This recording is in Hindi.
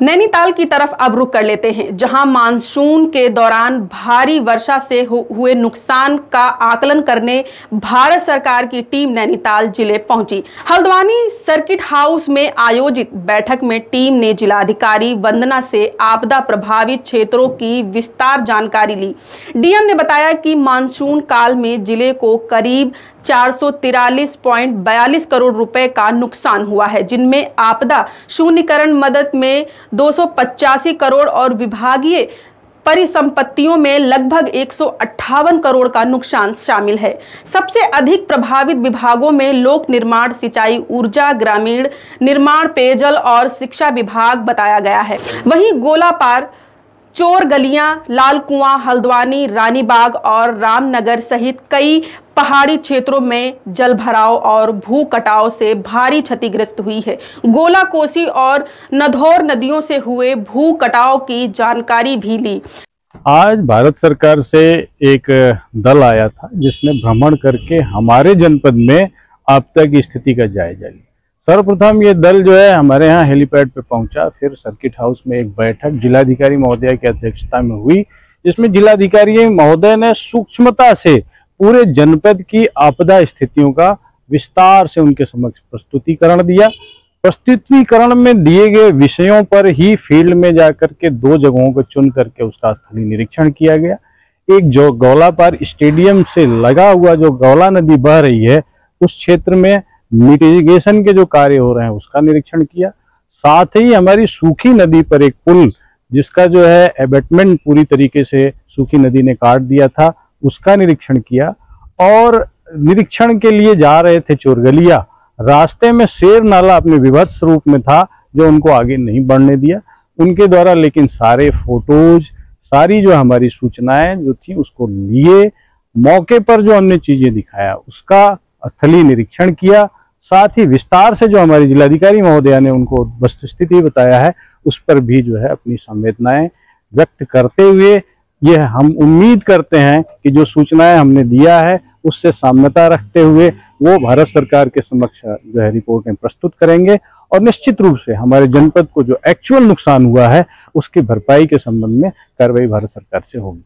नैनीताल की तरफ अब रुख कर लेते हैं, जहां मानसून के दौरान भारी वर्षा से हुए नुकसान का आकलन करने भारत सरकार की टीम नैनीताल जिले पहुंची। हल्द्वानी सर्किट हाउस में आयोजित बैठक में टीम ने जिलाधिकारी वंदना से आपदा प्रभावित क्षेत्रों की विस्तार जानकारी ली। डीएम ने बताया कि मानसून काल में जिले को करीब 443.42 करोड़ रुपए का नुकसान हुआ है, जिनमें आपदा शून्यकरण मदद में 285 करोड़ और विभागीय परिसंपत्तियों में लगभग 158 करोड़ का नुकसान शामिल है। सबसे अधिक प्रभावित विभागों में लोक निर्माण, सिंचाई, ऊर्जा, ग्रामीण निर्माण, पेयजल और शिक्षा विभाग बताया गया है। वहीं गोलापार, चोर गलियां, लाल कुआं, हल्द्वानी, रानीबाग और रामनगर सहित कई पहाड़ी क्षेत्रों में जलभराव और भू कटाव से भारी क्षतिग्रस्त हुई है। गोला, कोसी और नधौर नदियों से हुए भू कटाव की जानकारी भी ली। आज भारत सरकार से एक दल आया था जिसने भ्रमण करके हमारे जनपद में आपदा की स्थिति का जायजा लिया। सर्वप्रथम ये दल जो है हमारे यहाँ हेलीपैड पे पहुंचा, फिर सर्किट हाउस में एक बैठक जिलाधिकारी महोदय की अध्यक्षता में हुई, जिसमें जिलाधिकारी महोदय ने सूक्ष्मता से पूरे जनपद की आपदा स्थितियों का विस्तार से उनके समक्ष प्रस्तुतिकरण दिया। प्रस्तुतिकरण में दिए गए विषयों पर ही फील्ड में जाकर के 2 जगहों को चुन करके उसका स्थलीय निरीक्षण किया गया। एक जो गोलापार स्टेडियम से लगा हुआ जो गौला नदी बह रही है, उस क्षेत्र में मिटिगेशन के जो कार्य हो रहे हैं उसका निरीक्षण किया। साथ ही हमारी सूखी नदी पर एक पुल जिसका जो है एबेटमेंट पूरी तरीके से सूखी नदी ने काट दिया था, उसका निरीक्षण किया। और निरीक्षण के लिए जा रहे थे चोरगलिया, रास्ते में शेर नाला अपने विभत्स रूप में था जो उनको आगे नहीं बढ़ने दिया उनके द्वारा, लेकिन सारे फोटोज, सारी जो हमारी सूचनाएं जो थी उसको लिए, मौके पर जो हमने चीजें दिखाया उसका स्थलीय निरीक्षण किया। साथ ही विस्तार से जो हमारी जिलाधिकारी महोदया ने उनको वस्तुस्थिति बताया है उस पर भी जो है अपनी संवेदनाएं व्यक्त करते हुए ये हम उम्मीद करते हैं कि जो सूचनाएं हमने दिया है उससे साम्यता रखते हुए वो भारत सरकार के समक्ष जो है रिपोर्टें प्रस्तुत करेंगे और निश्चित रूप से हमारे जनपद को जो एक्चुअल नुकसान हुआ है उसकी भरपाई के संबंध में कार्रवाई भारत सरकार से होगी।